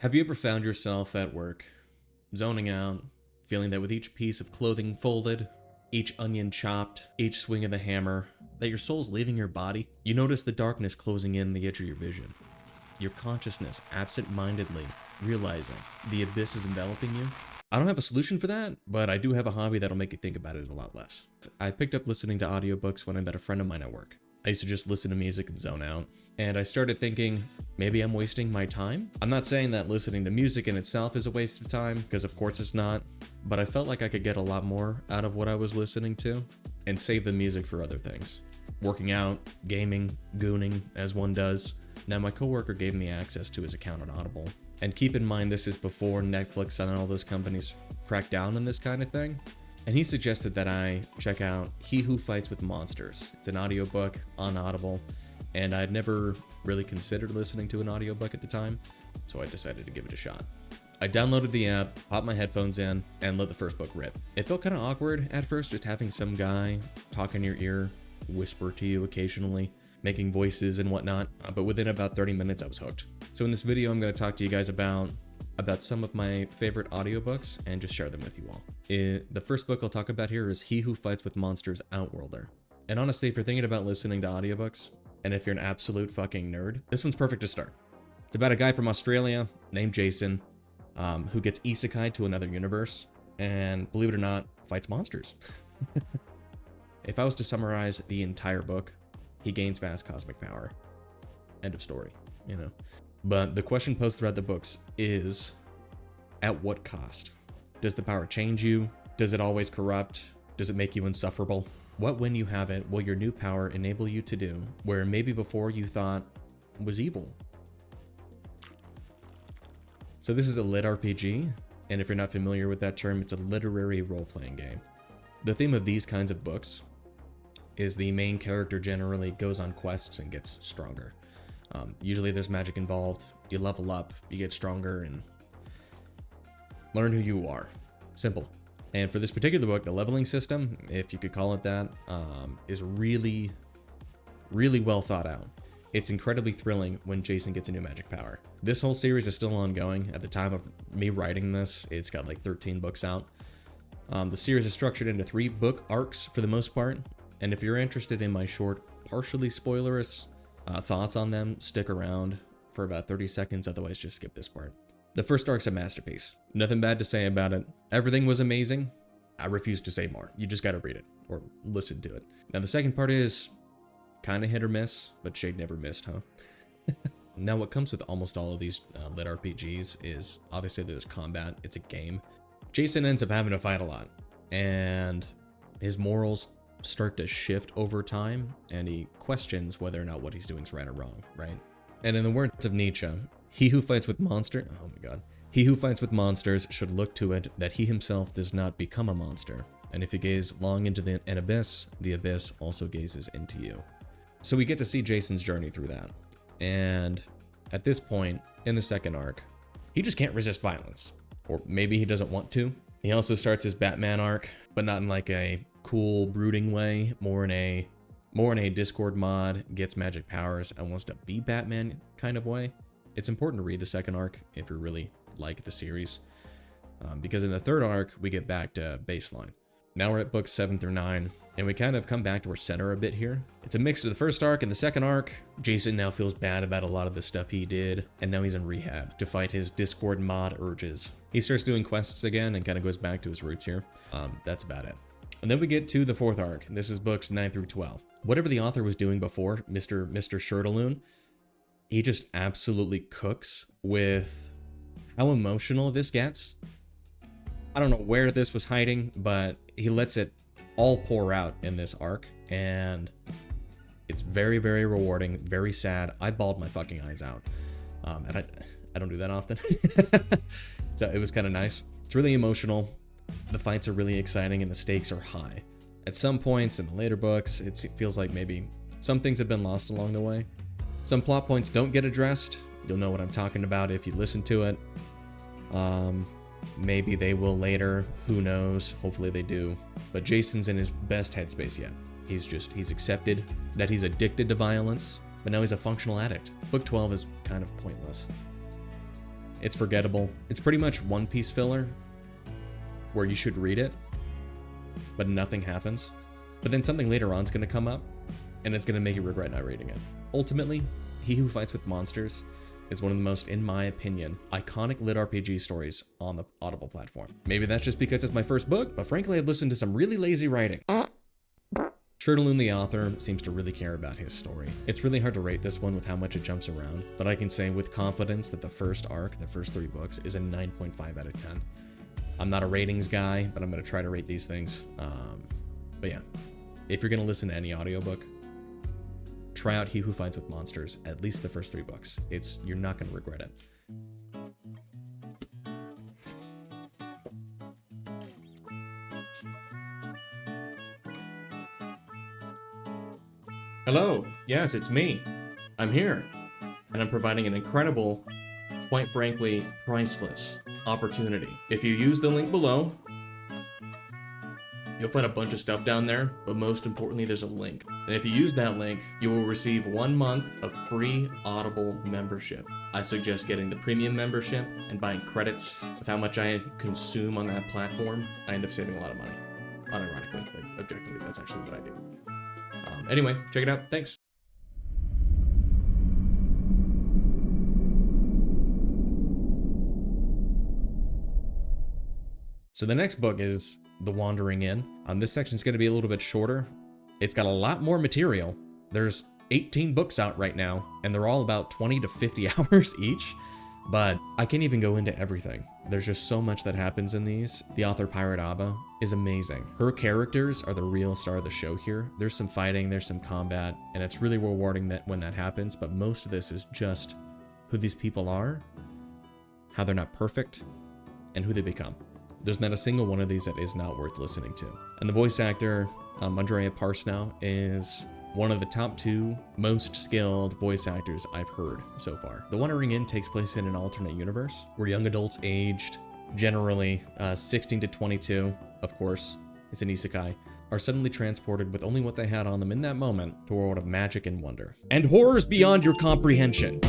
Have you ever found yourself at work, zoning out, feeling that with each piece of clothing folded, each onion chopped, each swing of the hammer, that your soul's leaving your body? You notice the darkness closing in the edge of your vision. Your consciousness absent-mindedly realizing the abyss is enveloping you. I don't have a solution for that, but I do have a hobby that'll make you think about it a lot less. I picked up listening to audiobooks when I met a friend of mine at work. I used to just listen to music and zone out. And I started thinking, maybe I'm wasting my time? I'm not saying that listening to music in itself is a waste of time, because of course it's not, but I felt like I could get a lot more out of what I was listening to and save the music for other things. Working out, gaming, gooning, as one does. Now my coworker gave me access to his account on Audible. And keep in mind, this is before Netflix and all those companies cracked down on this kind of thing. And he suggested that I check out He Who Fights with Monsters. It's an audiobook on Audible, and I'd never really considered listening to an audiobook at the time, so I decided to give it a shot. I downloaded the app, popped my headphones in, and let the first book rip. It felt kind of awkward at first, just having some guy talk in your ear, whisper to you occasionally, making voices and whatnot, but within about 30 minutes I was hooked. So in this video I'm going to talk to you guys about some of my favorite audiobooks and just share them with you all. The first book I'll talk about here is He Who Fights with Monsters Outworlder. And honestly, if you're thinking about listening to audiobooks, and if you're an absolute fucking nerd, this one's perfect to start. It's about a guy from Australia named Jason who gets isekai to another universe and, believe it or not, fights monsters. If I was to summarize the entire book, he gains vast cosmic power. End of story, you know. But the question posed throughout the books is, at what cost? Does the power change you? Does it always corrupt? Does it make you insufferable? What, when you have it, will your new power enable you to do, where maybe before you thought was evil? So this is a lit RPG, and if you're not familiar with that term, it's a literary role-playing game. The theme of these kinds of books is the main character generally goes on quests and gets stronger. Usually there's magic involved, you level up, you get stronger, and learn who you are. Simple. And for this particular book, the leveling system, if you could call it that, is really, really well thought out. It's incredibly thrilling when Jason gets a new magic power. This whole series is still ongoing. At the time of me writing this, it's got like 13 books out. The series is structured into 3 book arcs for the most part. And if you're interested in my short, partially spoilerous thoughts on them, stick around for about 30 seconds, otherwise just skip this part. The first arc's a masterpiece. Nothing bad to say about it. Everything was amazing. I refuse to say more. You just gotta read it, or listen to it. Now the second part is kinda hit or miss, but Shade never missed, huh? Now what comes with almost all of these lit RPGs is, obviously there's combat, it's a game. Jason ends up having to fight a lot, and his morals start to shift over time, and he questions whether or not what he's doing is right or wrong, right? And in the words of Nietzsche, he who fights with he who fights with monsters should look to it that he himself does not become a monster. And if you gaze long into an abyss, the abyss also gazes into you. So we get to see Jason's journey through that. And at this point, in the second arc, he just can't resist violence. Or maybe he doesn't want to. He also starts his Batman arc, but not in like a cool, brooding way, more in a Discord mod, gets magic powers, and wants to be Batman kind of way. It's important to read the second arc if you really like the series, because in the third arc, we get back to baseline. Now we're at books 7 through 9, and we kind of come back to our center a bit here. It's a mix of the first arc and the second arc. Jason now feels bad about a lot of the stuff he did, and now he's in rehab to fight his Discord mod urges. He starts doing quests again and kind of goes back to his roots here. That's about it. And then we get to the fourth arc. This is books 9 through 12. Whatever the author was doing before, Mr. Shirtaloon, he just absolutely cooks with how emotional this gets. I don't know where this was hiding, but he lets it all pour out in this arc, and it's very, very rewarding, very sad. I bawled my fucking eyes out, and I don't do that often. So it was kind of nice. It's really emotional. The fights are really exciting and the stakes are high. At some points in the later books, it feels like maybe some things have been lost along the way. Some plot points don't get addressed. You'll know what I'm talking about if you listen to it. Maybe they will later, who knows, hopefully they do. But Jason's in his best headspace yet. He's accepted that he's addicted to violence, but now he's a functional addict. Book 12 is kind of pointless. It's forgettable. It's pretty much One Piece filler where you should read it, but nothing happens. But then something later on is going to come up, and it's going to make you regret not reading it. Ultimately, He Who Fights with Monsters is one of the most, in my opinion, iconic lit RPG stories on the Audible platform. Maybe that's just because it's my first book, but frankly, I've listened to some really lazy writing. Shirtaloon, the author, seems to really care about his story. It's really hard to rate this one with how much it jumps around, but I can say with confidence that the first arc, the first 3 books, is a 9.5 out of 10. I'm not a ratings guy, but I'm going to try to rate these things. But yeah, if you're going to listen to any audiobook, try out He Who Fights with Monsters, at least the first 3 books. You're not going to regret it. Hello, yes, it's me. I'm here, and I'm providing an incredible, quite frankly, priceless opportunity. If you use the link below, you'll find a bunch of stuff down there, but most importantly, there's a link. And if you use that link, you will receive 1 month of free Audible membership. I suggest getting the premium membership and buying credits. With how much I consume on that platform, I end up saving a lot of money. Unironically, but objectively, that's actually what I do. Anyway, check it out. Thanks. So the next book is The Wandering Inn. This section's going to be a little bit shorter. It's got a lot more material. There's 18 books out right now, and they're all about 20 to 50 hours each, but I can't even go into everything. There's just so much that happens in these. The author, Pirate Abba, is amazing. Her characters are the real star of the show here. There's some fighting, there's some combat, and it's really rewarding that when that happens, but most of this is just who these people are, how they're not perfect, and who they become. There's not a single one of these that is not worth listening to. And the voice actor, Andrea Parsnow, is one of the top 2 most skilled voice actors I've heard so far. The Wandering Inn takes place in an alternate universe where young adults aged generally 16 to 22, of course, it's an isekai, are suddenly transported with only what they had on them in that moment to a world of magic and wonder. And horrors beyond your comprehension.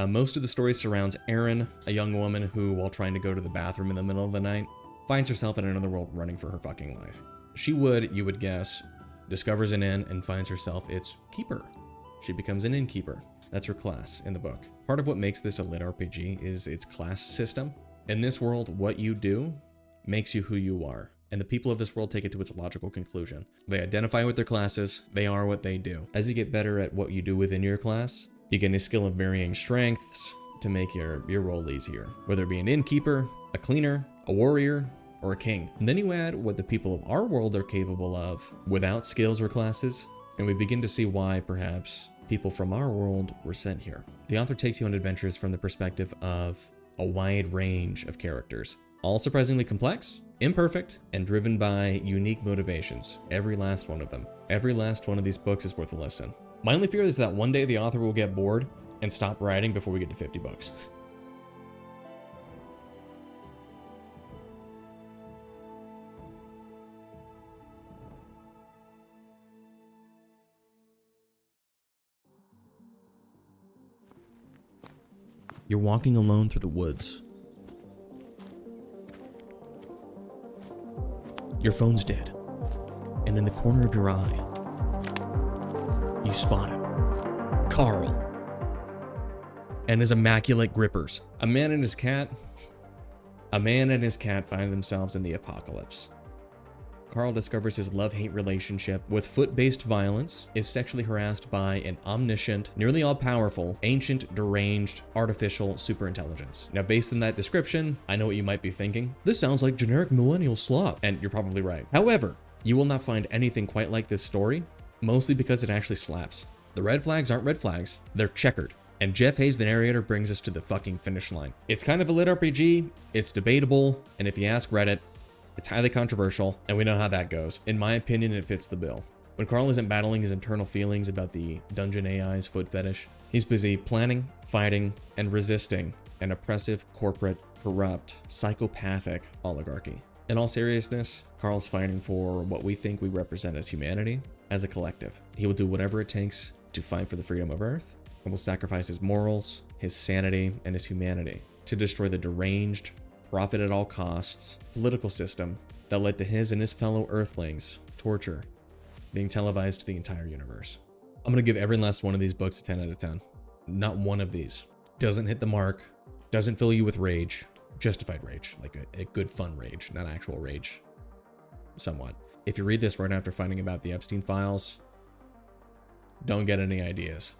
Most of the story surrounds Enuryn, a young woman who, while trying to go to the bathroom in the middle of the night, finds herself in another world running for her fucking life. She would, you would guess, discovers an inn and finds herself its keeper. She becomes an innkeeper. That's her class in the book. Part of what makes this a lit RPG is its class system. In this world, what you do makes you who you are. And the people of this world take it to its logical conclusion. They identify with their classes, they are what they do. As you get better at what you do within your class, you gain a skill of varying strengths to make your role easier, whether it be an innkeeper, a cleaner, a warrior, or a king. And then you add what the people of our world are capable of without skills or classes, and we begin to see why, perhaps, people from our world were sent here. The author takes you on adventures from the perspective of a wide range of characters, all surprisingly complex, imperfect, and driven by unique motivations. Every last one of them. Every last one of these books is worth a listen. My only fear is that one day the author will get bored and stop writing before we get to 50 books. You're walking alone through the woods. Your phone's dead, and in the corner of your eye, you spot him. Carl. And his immaculate grippers. A man and his cat find themselves in the apocalypse. Carl discovers his love-hate relationship with foot-based violence, is sexually harassed by an omniscient, nearly all-powerful, ancient, deranged, artificial superintelligence. Now, based on that description, I know what you might be thinking. This sounds like generic millennial slop, and you're probably right. However, you will not find anything quite like this story, mostly because it actually slaps. The red flags aren't red flags, they're checkered. And Jeff Hayes, the narrator, brings us to the fucking finish line. It's kind of a lit RPG, it's debatable, and if you ask Reddit, it's highly controversial, and we know how that goes. In my opinion, it fits the bill. When Carl isn't battling his internal feelings about the dungeon AI's foot fetish, he's busy planning, fighting, and resisting an oppressive, corporate, corrupt, psychopathic oligarchy. In all seriousness, Carl's fighting for what we think we represent as humanity, as a collective. He will do whatever it takes to fight for the freedom of Earth, and will sacrifice his morals, his sanity, and his humanity to destroy the deranged, profit at all costs political system that led to his and his fellow Earthlings' torture being televised to the entire universe. I'm gonna give every last one of these books a 10 out of 10. Not one of these doesn't hit the mark, doesn't fill you with rage, justified rage, like a good fun rage, not actual rage, somewhat. If you read this right after finding about the Epstein files, don't get any ideas.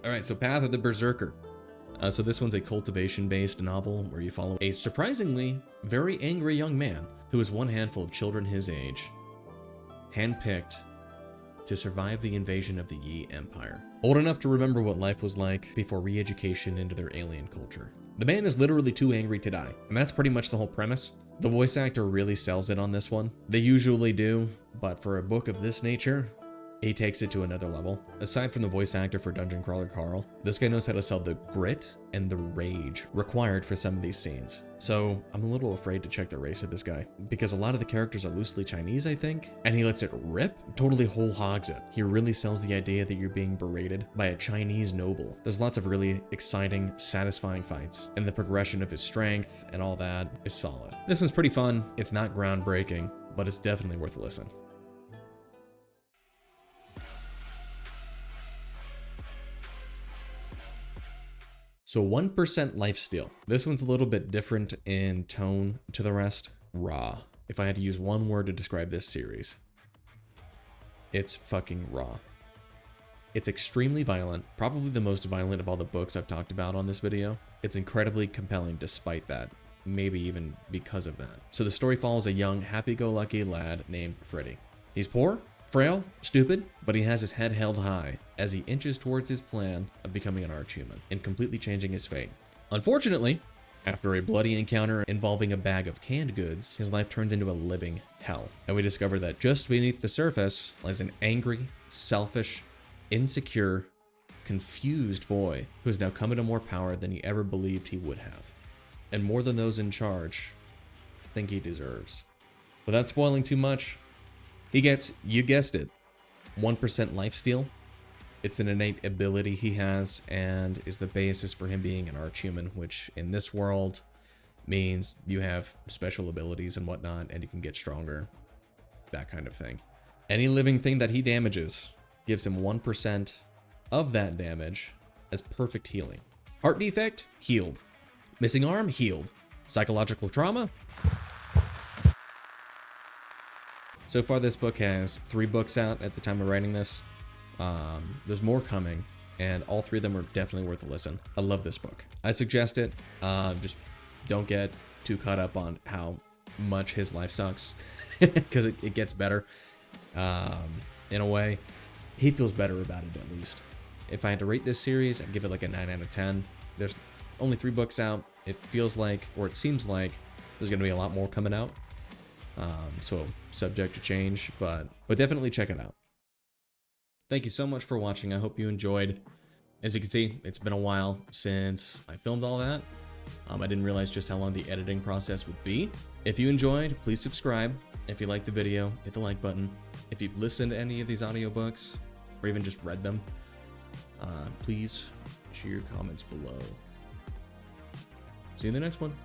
Alright, so Path of the Berzerker. So this one's a cultivation-based novel where you follow a surprisingly very angry young man who has one handful of children his age, handpicked to survive the invasion of the Yi Empire. Old enough to remember what life was like before re-education into their alien culture. The man is literally too angry to die, and that's pretty much the whole premise. The voice actor really sells it on this one. They usually do, but for a book of this nature, he takes it to another level. Aside from the voice actor for Dungeon Crawler Carl, this guy knows how to sell the grit and the rage required for some of these scenes. So I'm a little afraid to check the race of this guy, because a lot of the characters are loosely Chinese, I think, and he lets it rip, totally whole hogs it. He really sells the idea that you're being berated by a Chinese noble. There's lots of really exciting, satisfying fights, and the progression of his strength and all that is solid. This one's pretty fun. It's not groundbreaking, but it's definitely worth a listen. So 1% Lifesteal. This one's a little bit different in tone to the rest. Raw. If I had to use one word to describe this series, it's fucking raw. It's extremely violent, probably the most violent of all the books I've talked about on this video. It's incredibly compelling despite that, maybe even because of that. So the story follows a young, happy-go-lucky lad named Freddy. He's poor, frail, stupid, but he has his head held high as he inches towards his plan of becoming an archhuman and completely changing his fate. Unfortunately, after a bloody encounter involving a bag of canned goods, his life turns into a living hell. And we discover that just beneath the surface lies an angry, selfish, insecure, confused boy who has now come into more power than he ever believed he would have. And more than those in charge think he deserves. Without spoiling too much, he gets, you guessed it, 1% Lifesteal. It's an innate ability he has and is the basis for him being an archhuman, which in this world means you have special abilities and whatnot, and you can get stronger, that kind of thing. Any living thing that he damages gives him 1% of that damage as perfect healing. Heart defect? Healed. Missing arm? Healed. Psychological trauma? So far, this book has 3 books out at the time of writing this. There's more coming, and all 3 of them are definitely worth a listen. I love this book. I suggest it. Just don't get too caught up on how much his life sucks, because it gets better. In a way, he feels better about it at least. If I had to rate this series, I'd give it like a 9 out of 10. There's only 3 books out. It feels like, or it seems like, there's gonna be a lot more coming out. So subject to change, but definitely check it out. Thank you so much for watching. I hope you enjoyed. As you can see, it's been a while since I filmed all that. I didn't realize just how long the editing process would be. If you enjoyed, please subscribe. If you liked the video, hit the like button. If you've listened to any of these audiobooks, or even just read them, please share your comments below. See you in the next one.